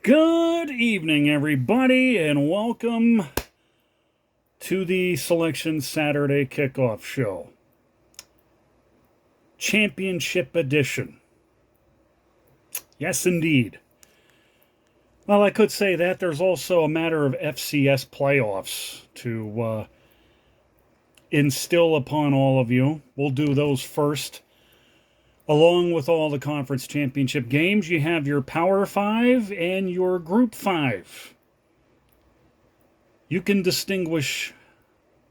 Good evening, everybody, and welcome to the Selection Saturday Kickoff Show. Championship Edition. Yes, indeed. Well, I could say that. There's also a matter of FCS playoffs to instill upon all of you. We'll do those first. Along with all the conference championship games, you have your Power 5 and your Group 5. You can distinguish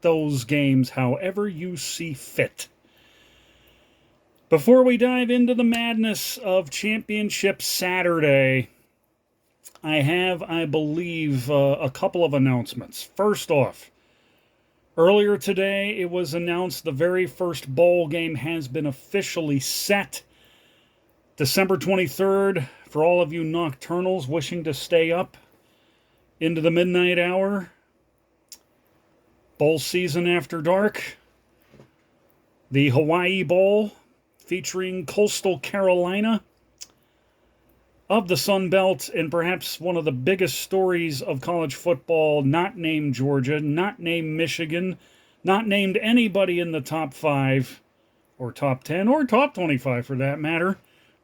those games however you see fit. Before we dive into the madness of Championship Saturday, I believe, a couple of announcements. First off, earlier today, it was announced the very first bowl game has been officially set. December 23rd, for all of you nocturnals wishing to stay up into the midnight hour. Bowl season after dark. The Hawaii Bowl, featuring Coastal Carolina of the Sun Belt, and perhaps one of the biggest stories of college football, not named Georgia, not named Michigan, not named anybody in the top 5, or top 10, or top 25 for that matter.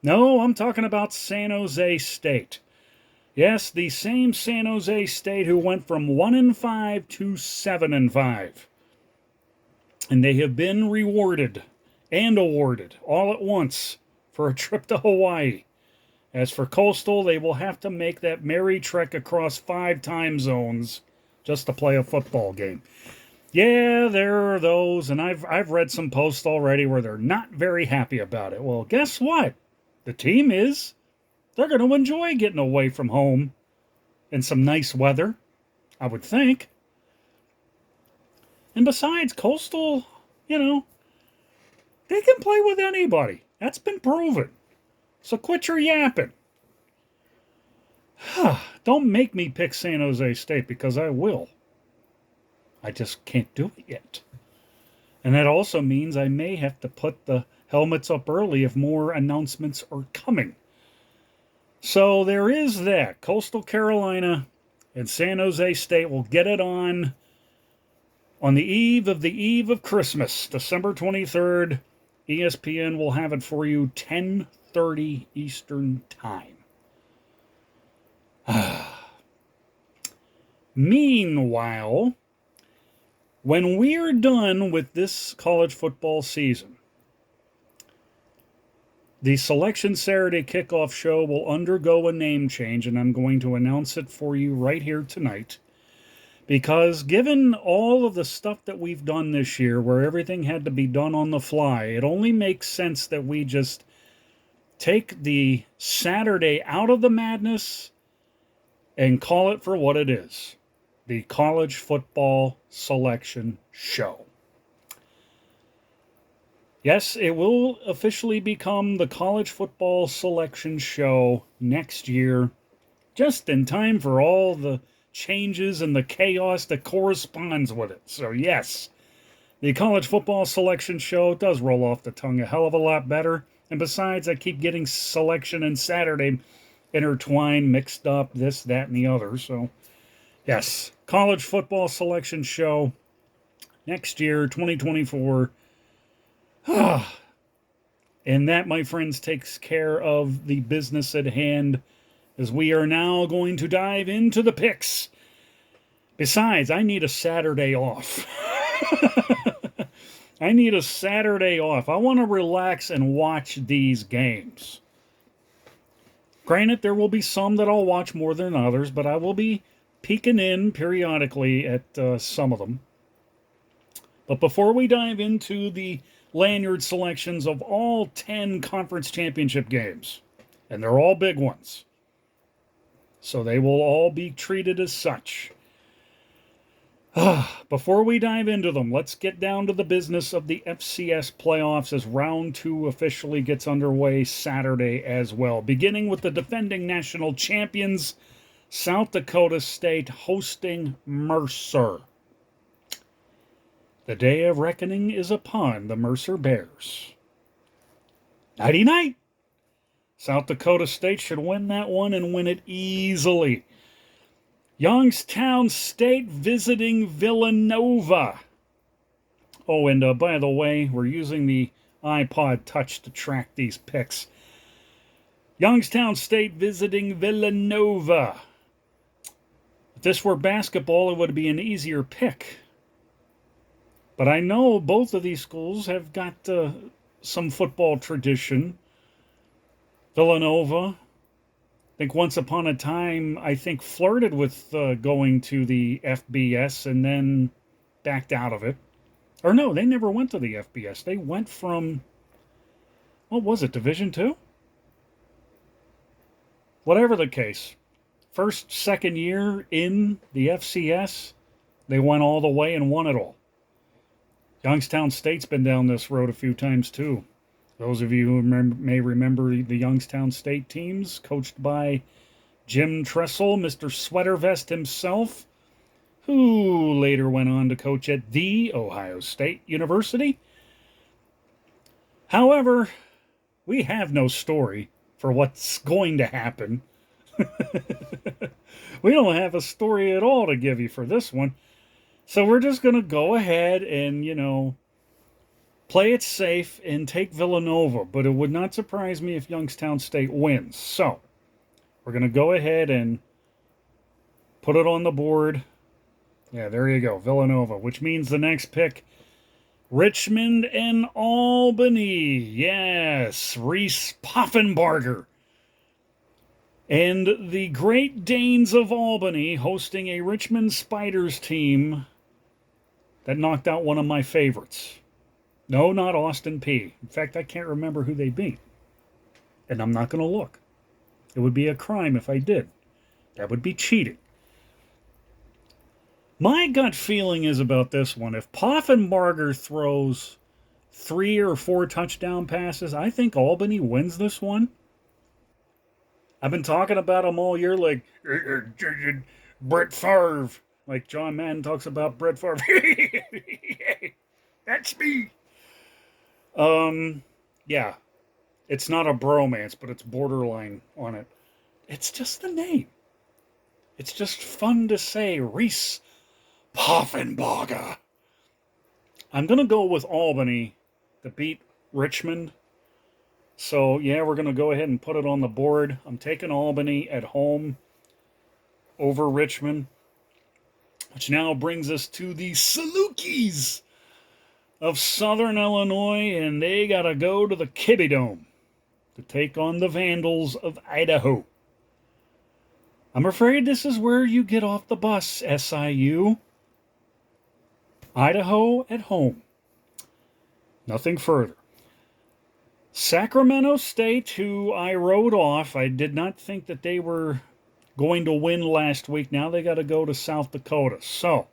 No, I'm talking about San Jose State. Yes, the same San Jose State who went from 1-5 to 7-5. And they have been rewarded and awarded all at once for a trip to Hawaii. As for Coastal, they will have to make that merry trek across 5 time zones just to play a football game. Yeah, there are those, and I've read some posts already where they're not very happy about it. Well, guess what? The team is. They're going to enjoy getting away from home in some nice weather, I would think. And besides, Coastal, they can play with anybody. That's been proven. So quit your yapping. Don't make me pick San Jose State, because I will. I just can't do it yet. And that also means I may have to put the helmets up early if more announcements are coming. So there is that. Coastal Carolina and San Jose State will get it on the eve of Christmas, December 23rd. ESPN will have it for you 10:30 Eastern Time. Meanwhile, when we are done with this college football season, the Selection Saturday Kickoff Show will undergo a name change, and I'm going to announce it for you right here tonight. Because given all of the stuff that we've done this year, where everything had to be done on the fly, it only makes sense that we just take the Saturday out of the madness and call it for what it is. The College Football Selection Show. Yes, it will officially become the College Football Selection Show next year, just in time for all the changes and the chaos that corresponds with it. So yes, the College Football Selection Show does roll off the tongue a hell of a lot better. And besides, I keep getting selection and Saturday intertwined, mixed up, this, that, and the other. So yes, College Football Selection Show next year, 2024. And that, my friends, takes care of the business at hand, as we are now going to dive into the picks. Besides, I need a Saturday off. I need a Saturday off. I want to relax and watch these games. Granted, there will be some that I'll watch more than others, but I will be peeking in periodically at some of them. But before we dive into the lanyard selections of all 10 conference championship games, and they're all big ones, so they will all be treated as such. Before we dive into them, let's get down to the business of the FCS playoffs, as round 2 officially gets underway Saturday as well. Beginning with the defending national champions, South Dakota State, hosting Mercer. The day of reckoning is upon the Mercer Bears. Nighty-night. South Dakota State should win that one and win it easily. Youngstown State visiting Villanova. Oh, and by the way, we're using the iPod Touch to track these picks. Youngstown State visiting Villanova. If this were basketball, it would be an easier pick. But I know both of these schools have got some football tradition. Villanova, I think once upon a time, flirted with going to the FBS and then backed out of it. Or no, they never went to the FBS. They went from, what was it, Division II? Whatever the case. First, second year in the FCS, they went all the way and won it all. Youngstown State's been down this road a few times too. Those of you who may remember the Youngstown State teams, coached by Jim Tressel, Mr. Sweater Vest himself, who later went on to coach at The Ohio State University. However, we have no story for what's going to happen. We don't have a story at all to give you for this one. So we're just going to go ahead and, play it safe and take Villanova. But it would not surprise me if Youngstown State wins. So we're going to go ahead and put it on the board. Yeah, there you go, Villanova, which means the next pick, Richmond and Albany. Yes, Reese Poffenbarger. And the Great Danes of Albany hosting a Richmond Spiders team that knocked out one of my favorites. No, not Austin Peay. In fact, I can't remember who they beat. And I'm not going to look. It would be a crime if I did. That would be cheating. My gut feeling is about this one. If Poffenbarger throws 3 or 4 touchdown passes, I think Albany wins this one. I've been talking about him all year like Brett Favre. Like John Madden talks about Brett Favre. That's me. Yeah. It's not a bromance, but it's borderline on it. It's just the name. It's just fun to say, Reese Poffenbarger. I'm going to go with Albany to beat Richmond. So, yeah, we're going to go ahead and put it on the board. I'm taking Albany at home over Richmond, which now brings us to the Salukis of Southern Illinois, and they got to go to the Kibby Dome to take on the Vandals of Idaho. I'm afraid this is where you get off the bus, SIU. Idaho at home. Nothing further. Sacramento State, who I wrote off. I did not think that they were going to win last week. Now they got to go to South Dakota. So,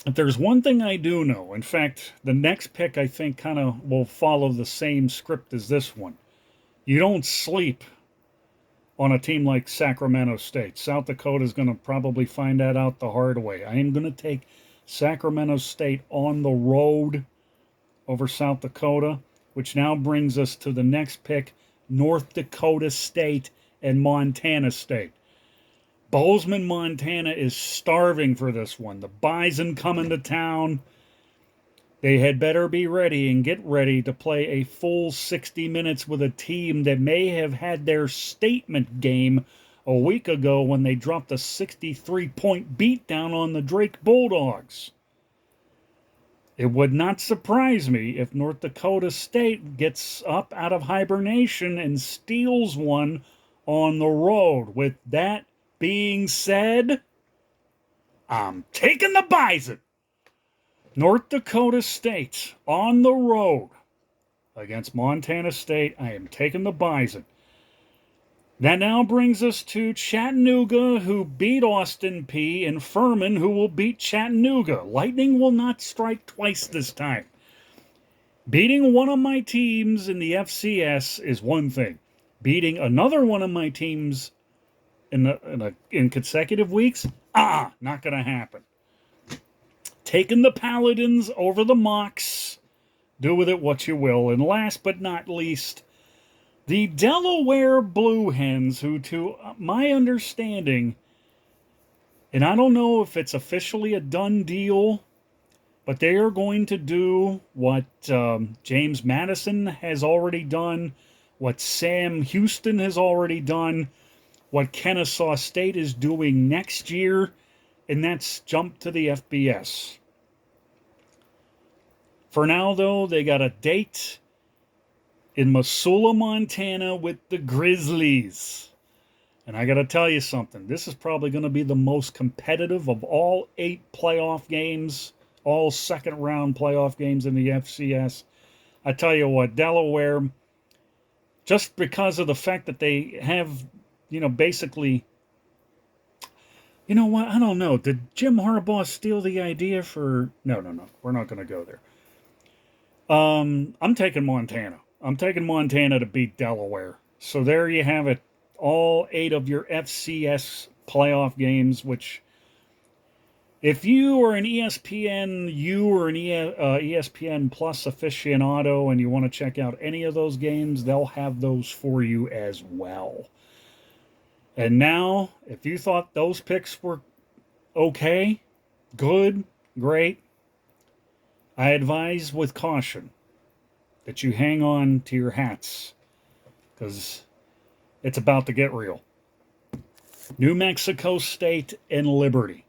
if there's one thing I do know, in fact, the next pick I think kind of will follow the same script as this one. You don't sleep on a team like Sacramento State. South Dakota is going to probably find that out the hard way. I am going to take Sacramento State on the road over South Dakota, which now brings us to the next pick, North Dakota State and Montana State. Bozeman, Montana is starving for this one. The Bison coming to town. They had better be ready and get ready to play a full 60 minutes with a team that may have had their statement game a week ago when they dropped a 63-point beatdown on the Drake Bulldogs. It would not surprise me if North Dakota State gets up out of hibernation and steals one on the road. With that being said, I'm taking the Bison. North Dakota State on the road against Montana State. I am taking the Bison. That now brings us to Chattanooga, who beat Austin Peay, and Furman, who will beat Chattanooga. Lightning will not strike twice this time. Beating one of my teams in the FCS is one thing. Beating another one of my teams in consecutive weeks, not going to happen. Taking the Paladins over the Mocs. Do with it what you will. And last but not least, The Delaware Blue Hens, who, to my understanding, and I don't know if it's officially a done deal, but they are going to do what James Madison has already done, what Sam Houston has already done, what Kennesaw State is doing next year, and that's jump to the FBS. For now, though, they got a date in Missoula, Montana with the Grizzlies. And I got to tell you something. This is probably going to be the most competitive of all 8 playoff games, all second-round playoff games in the FCS. I tell you what, Delaware, just because of the fact that they have, basically, you know what? I don't know. Did Jim Harbaugh steal the idea for... No. We're not going to go there. I'm taking Montana. I'm taking Montana to beat Delaware. So there you have it. All 8 of your FCS playoff games, which if you are an ESPN, or an ESPN Plus aficionado and you want to check out any of those games, they'll have those for you as well. And now, if you thought those picks were okay, good, great, I advise with caution that you hang on to your hats, because it's about to get real. New Mexico State and Liberty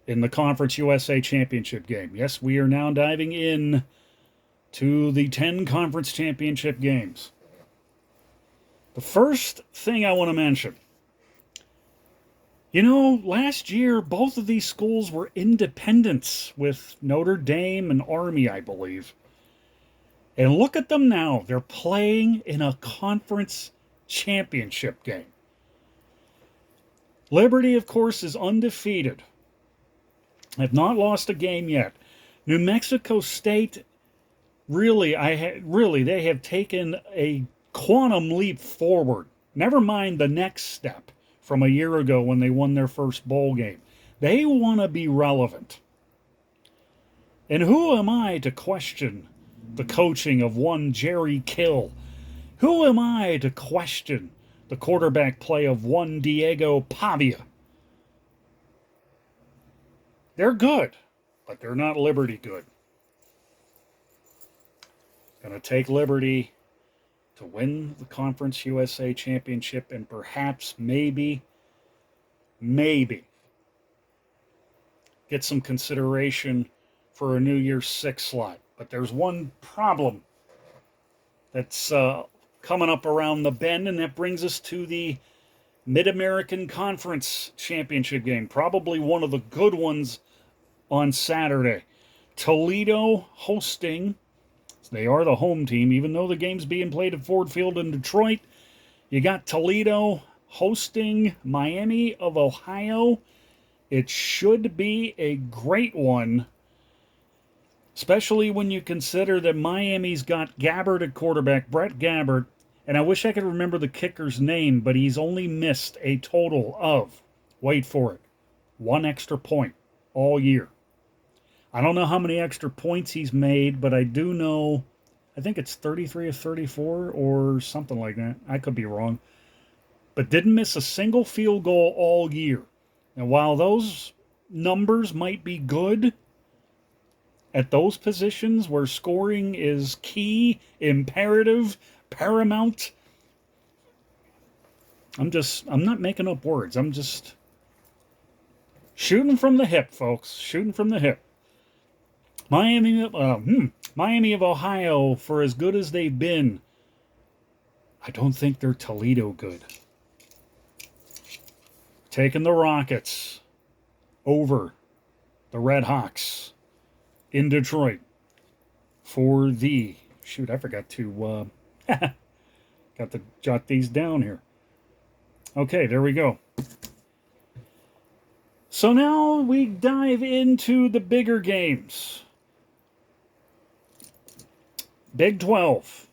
in the Conference USA Championship game. Yes, we are now diving in to the 10 conference championship games. The first thing I want to mention, last year both of these schools were independents with Notre Dame and Army, I believe. And look at them now. They're playing in a conference championship game. Liberty, of course, is undefeated. Have not lost a game yet. New Mexico State, really, they have taken a quantum leap forward. Never mind the next step from a year ago when they won their first bowl game. They want to be relevant. And who am I to question the coaching of one Jerry Kill? Who am I to question the quarterback play of one Diego Pavia? They're good, but they're not Liberty good. Going to take Liberty to win the Conference USA Championship and perhaps maybe get some consideration for a New Year's 6 slot. But there's one problem that's coming up around the bend, and that brings us to the Mid-American Conference Championship game. Probably one of the good ones on Saturday. Toledo hosting. They are the home team, even though the game's being played at Ford Field in Detroit. You got Toledo hosting Miami of Ohio. It should be a great one, especially when you consider that Miami's got Gabbert at quarterback, Brett Gabbert, and I wish I could remember the kicker's name, but he's only missed a total of, wait for it, 1 extra point all year. I don't know how many extra points he's made, but I do know, I think it's 33 or 34 or something like that. I could be wrong. But didn't miss a single field goal all year. And while those numbers might be good at those positions where scoring is key, imperative, paramount, I'm not making up words. I'm just shooting from the hip, folks. Shooting from the hip. Miami of Ohio, for as good as they've been, I don't think they're Toledo good. Taking the Rockets over the Red Hawks in Detroit for the... Shoot, I forgot to... got to jot these down here. Okay, there we go. So now we dive into the bigger games. Big 12.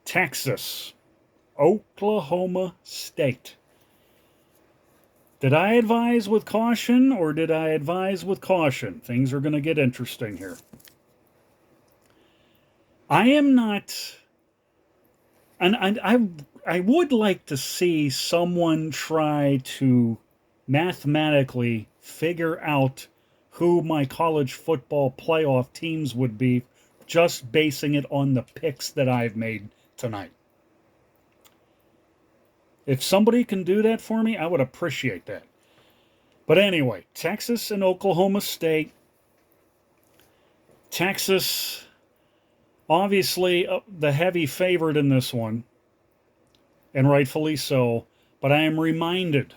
Texas. Oklahoma State. Did I advise with caution or did I advise with caution? Things are going to get interesting here. I am not And I would like to see someone try to mathematically figure out who my college football playoff teams would be, just basing it on the picks that I've made tonight. If somebody can do that for me, I would appreciate that. But anyway, Texas and Oklahoma State. Texas, obviously, the heavy favorite in this one, and rightfully so. But I am reminded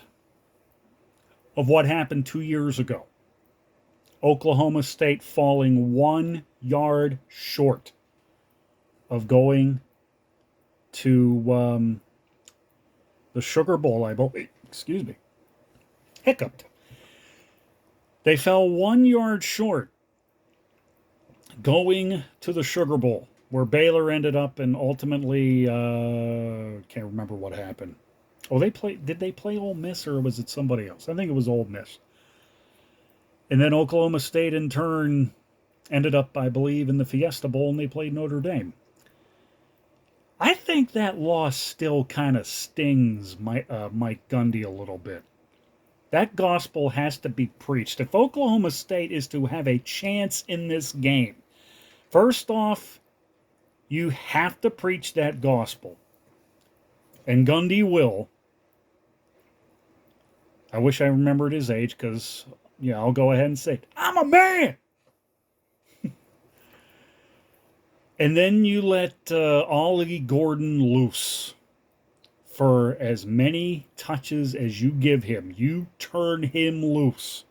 of what happened 2 years ago. Oklahoma State falling 1 yard short of going to the Sugar Bowl, I believe. Excuse me. Hiccuped. They fell 1 yard short going to the Sugar Bowl, where Baylor ended up and ultimately can't remember what happened. Oh, did they play Ole Miss or was it somebody else? I think it was Ole Miss. And then Oklahoma State in turn ended up, I believe, in the Fiesta Bowl and they played Notre Dame. I think that loss still kind of stings Mike Gundy a little bit. That gospel has to be preached. If Oklahoma State is to have a chance in this game, first off, you have to preach that gospel. And Gundy will. I wish I remembered his age because, yeah, I'll go ahead and say, I'm a man. And then you let Ollie Gordon loose for as many touches as you give him. You turn him loose.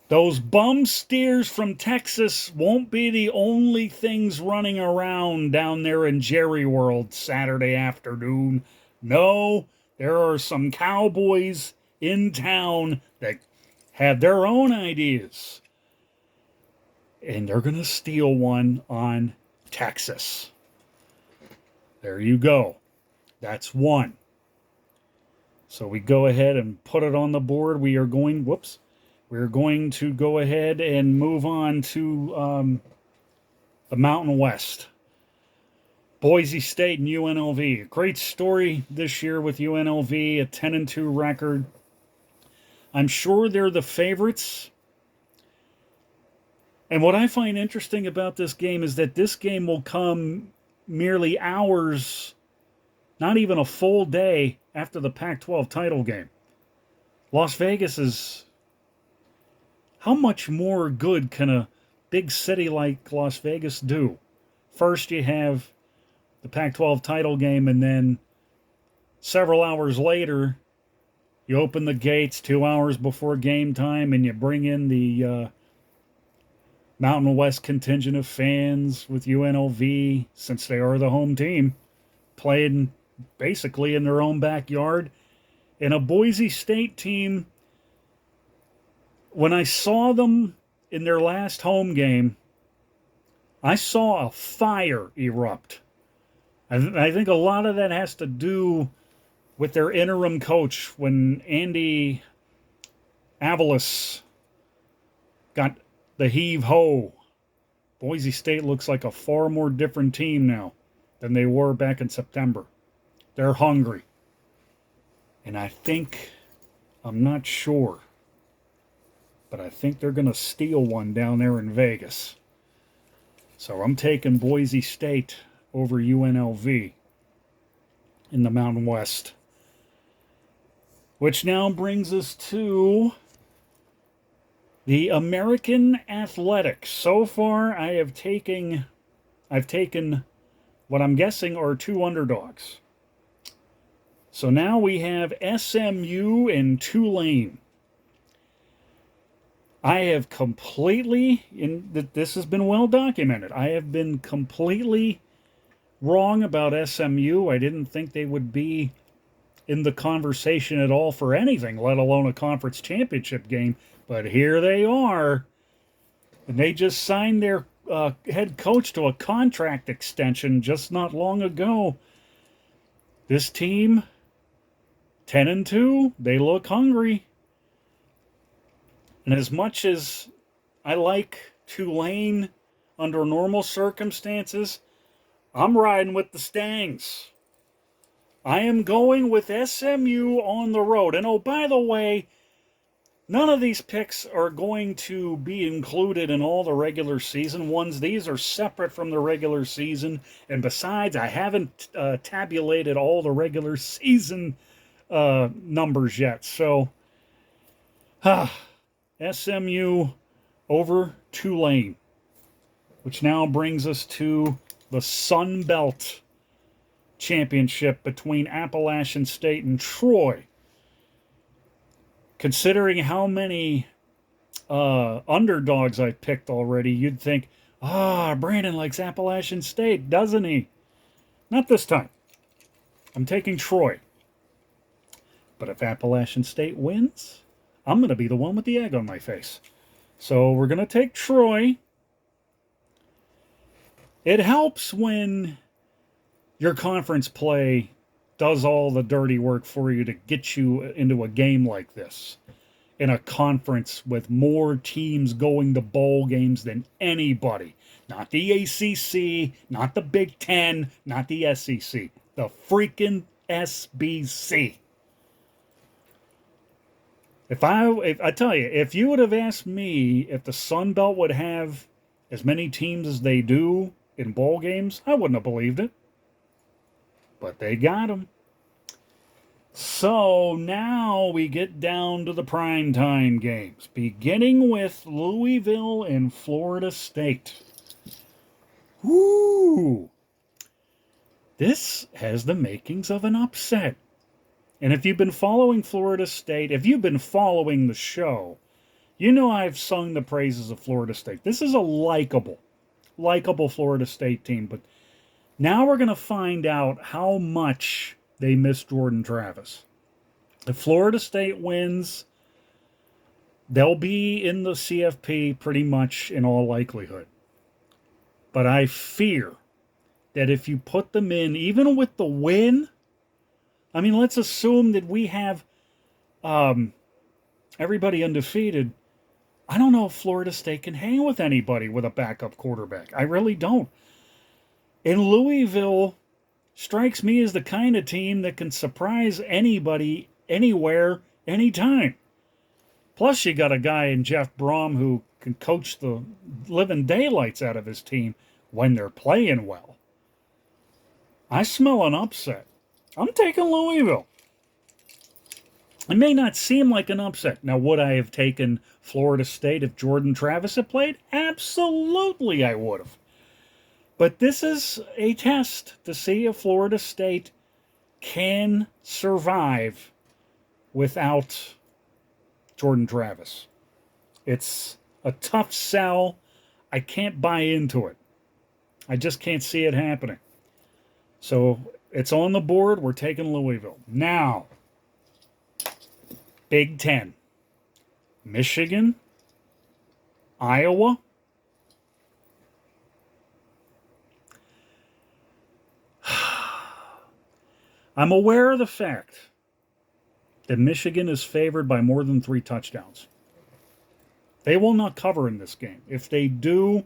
Those bum steers from Texas won't be the only things running around down there in Jerry World Saturday afternoon. No, there are some cowboys in town that have their own ideas. And they're going to steal one on Texas. There you go. That's one. So we go ahead and put it on the board. We're going to go ahead and move on to the Mountain West. Boise State and UNLV. A great story this year with UNLV, a 10-2 record. I'm sure they're the favorites. And what I find interesting about this game is that this game will come merely hours, not even a full day after the Pac-12 title game. Las Vegas is... How much more good can a big city like Las Vegas do? First you have the Pac-12 title game, and then several hours later, you open the gates 2 hours before game time, and you bring in the Mountain West contingent of fans with UNLV, since they are the home team, playing basically in their own backyard. And a Boise State team, when I saw them in their last home game, I saw a fire erupt. I think a lot of that has to do with their interim coach when Andy Avalos got the heave-ho. Boise State looks like a far more different team now than they were back in September. They're hungry. And I'm not sure, but I think they're going to steal one down there in Vegas. So I'm taking Boise State over UNLV in the Mountain West. Which now brings us to the American Athletics. So far, I've taken what I'm guessing are two underdogs. So now we have SMU and Tulane. I have completely, this has been well documented, I have been completely wrong about SMU. I didn't think they would be in the conversation at all for anything, let alone a conference championship game. But here they are. And they just signed their head coach to a contract extension just not long ago. This team, 10-2, they look hungry. And as much as I like Tulane under normal circumstances, I'm riding with the Stangs. I am going with SMU on the road. And oh, by the way, none of these picks are going to be included in all the regular season ones. These are separate from the regular season. And besides, I haven't tabulated all the regular season numbers yet. So, SMU over Tulane, which now brings us to the Sun Belt Championship between Appalachian State and Troy. Considering how many underdogs I picked already, you'd think, Brandon likes Appalachian State, doesn't he? Not this time. I'm taking Troy. But if Appalachian State wins, I'm going to be the one with the egg on my face. So we're going to take Troy. It helps when your conference play does all the dirty work for you to get you into a game like this in a conference with more teams going to bowl games than anybody. Not the ACC, not the Big Ten, not the SEC. The freaking SBC. If I tell you, if you would have asked me if the Sun Belt would have as many teams as they do in bowl games, I wouldn't have believed it. But they got them. So now we get down to the primetime games, beginning with Louisville and Florida State. Woo! This has the makings of an upset. And if you've been following Florida State, if you've been following the show, you know I've sung the praises of Florida State. This is a likable Florida State team. But now we're going to find out how much they miss Jordan Travis. If Florida State wins, they'll be in the CFP pretty much in all likelihood. But I fear that if you put them in, even with the win, I mean, let's assume that we have everybody undefeated. I don't know if Florida State can hang with anybody with a backup quarterback. I really don't. And Louisville strikes me as the kind of team that can surprise anybody, anywhere, anytime. Plus, you got a guy in Jeff Brom who can coach the living daylights out of his team when they're playing well. I smell an upset. I'm taking Louisville. It may not seem like an upset. Now, would I have taken Florida State if Jordan Travis had played? Absolutely, I would have. But this is a test to see if Florida State can survive without Jordan Travis. It's a tough sell. I can't buy into it. I just can't see it happening. So it's on the board. We're taking Louisville. Now, Big Ten. Michigan, Iowa, I'm aware of the fact that Michigan is favored by more than 3 touchdowns. They will not cover in this game. If they do,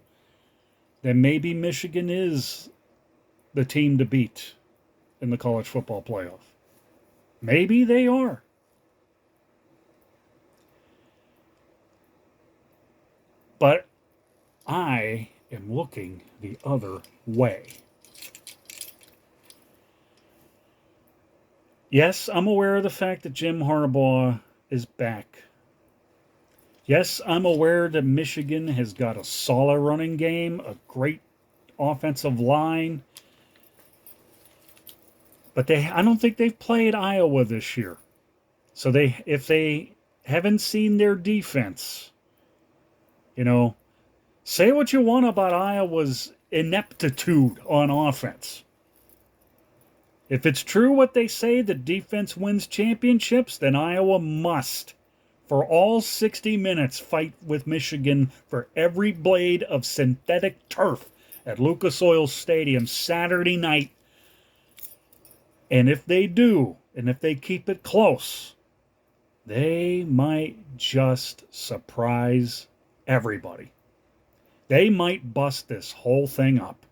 then maybe Michigan is the team to beat in the college football playoff. Maybe they are. But I am looking the other way. Yes, I'm aware of the fact that Jim Harbaugh is back. Yes, I'm aware that Michigan has got a solid running game, a great offensive line. But I don't think they've played Iowa this year. So if they haven't seen their defense, say what you want about Iowa's ineptitude on offense. If it's true what they say, that defense wins championships, then Iowa must, for all 60 minutes, fight with Michigan for every blade of synthetic turf at Lucas Oil Stadium Saturday night. And if they do, and if they keep it close, they might just surprise everybody. They might bust this whole thing up.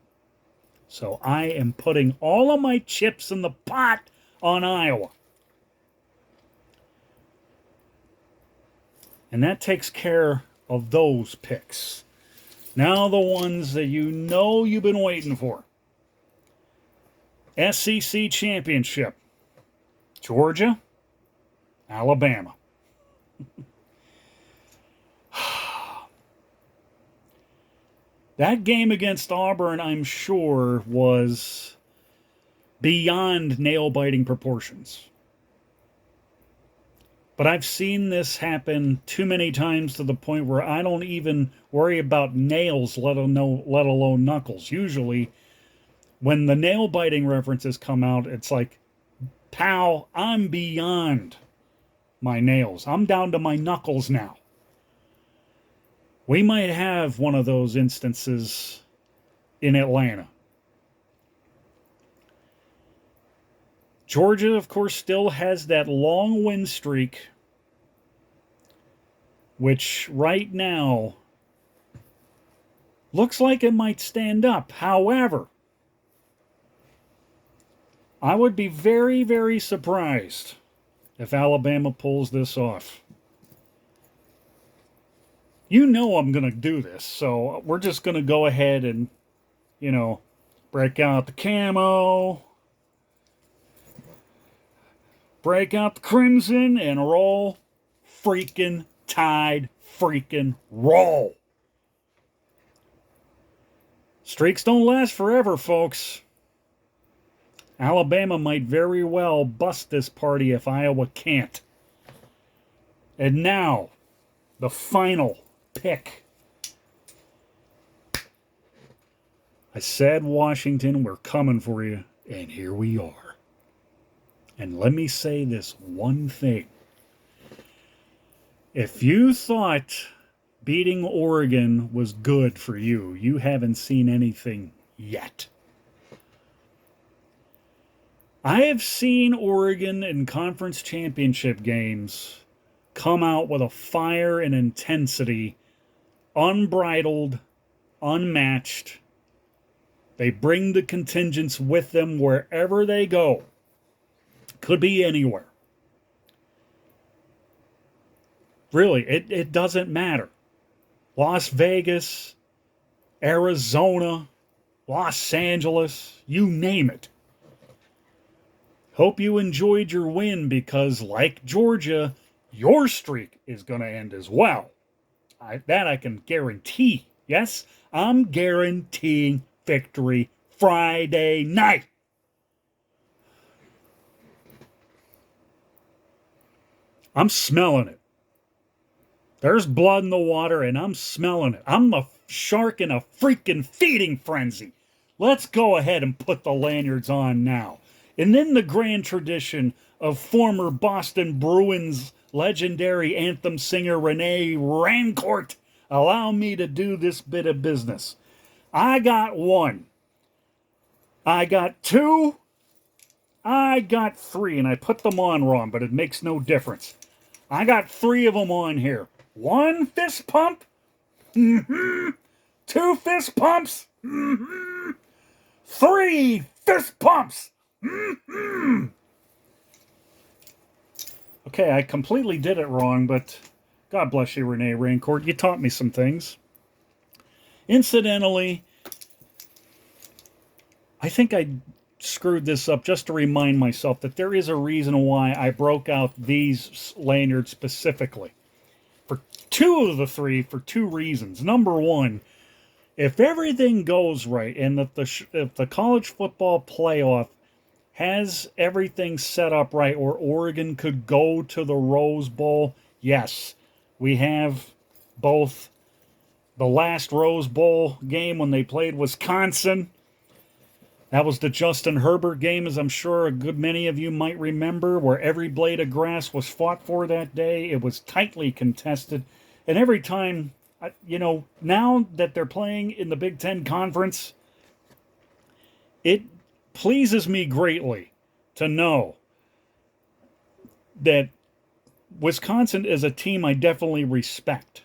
So I am putting all of my chips in the pot on Iowa. And that takes care of those picks. Now the ones that you know you've been waiting for. SEC Championship. Georgia, Alabama. That game against Auburn, I'm sure, was beyond nail-biting proportions. But I've seen this happen too many times to the point where I don't even worry about nails, let alone knuckles. Usually, when the nail-biting references come out, it's like, pal, I'm beyond my nails. I'm down to my knuckles now. We might have one of those instances in Atlanta. Georgia, of course, still has that long win streak, which right now looks like it might stand up. However, I would be very, very surprised if Alabama pulls this off. You know I'm going to do this, so we're just going to go ahead and, break out the camo, break out the crimson, and roll freaking Tide freaking roll. Streaks don't last forever, folks. Alabama might very well bust this party if Iowa can't. And now, the final pick. I said, Washington, we're coming for you, and here we are. And let me say this one thing. If you thought beating Oregon was good for you, you haven't seen anything yet. I have seen Oregon in conference championship games come out with a fire and intensity unbridled, unmatched. They bring the contingents with them wherever they go. Could be anywhere. Really, it doesn't matter. Las Vegas, Arizona, Los Angeles, you name it. Hope you enjoyed your win because, like Georgia, your streak is going to end as well. That I can guarantee. Yes, I'm guaranteeing victory Friday night. I'm smelling it. There's blood in the water, and I'm smelling it. I'm a shark in a freaking feeding frenzy. Let's go ahead and put the lanyards on now. And in the grand tradition of former Boston Bruins legendary anthem singer Renee Rancourt, allow me to do this bit of business. I got one. I got two. I got three, and I put them on wrong, but it makes no difference. I got three of them on here. One fist pump. Mm-hmm. Two fist pumps. Mm-hmm. Three fist pumps. Mm-hmm. Okay, I completely did it wrong, but God bless you, Renee Rancourt. You taught me some things. Incidentally, I think I screwed this up just to remind myself that there is a reason why I broke out these lanyards specifically. For two of the three, for two reasons. Number one, if everything goes right and if the college football playoff has everything set up right, or Oregon could go to the Rose Bowl, yes, we have both the last Rose Bowl game when they played Wisconsin. That was the Justin Herbert game, as I'm sure a good many of you might remember, where every blade of grass was fought for that day. It was tightly contested. And every time, now that they're playing in the Big Ten Conference, it pleases me greatly to know that Wisconsin is a team I definitely respect.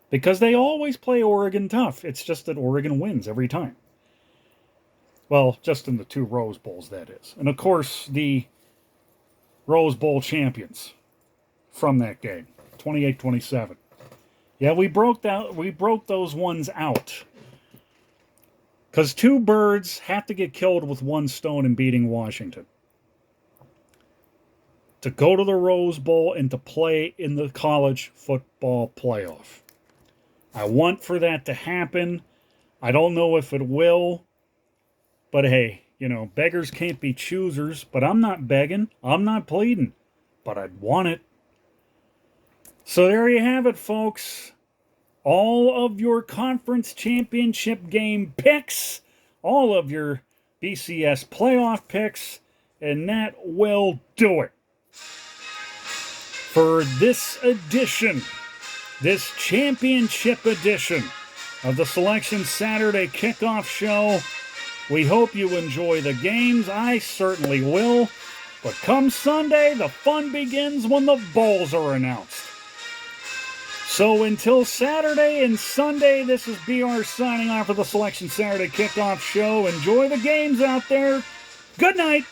Because they always play Oregon tough. It's just that Oregon wins every time. Well, just in the 2 Rose Bowls, that is. And of course, the Rose Bowl champions from that game, 28-27. Yeah, we broke those ones out. Because 2 birds have to get killed with 1 stone in beating Washington. To go to the Rose Bowl and to play in the college football playoff. I want for that to happen. I don't know if it will. But hey, beggars can't be choosers. But I'm not begging. I'm not pleading. But I'd want it. So there you have it, folks. All of your conference championship game picks. All of your BCS playoff picks. And that will do it. For this edition, this championship edition of the Selection Saturday Kickoff Show, we hope you enjoy the games. I certainly will. But come Sunday, the fun begins when the bowls are announced. So until Saturday and Sunday, this is BR signing off for the Selection Saturday Kickoff Show. Enjoy the games out there. Good night.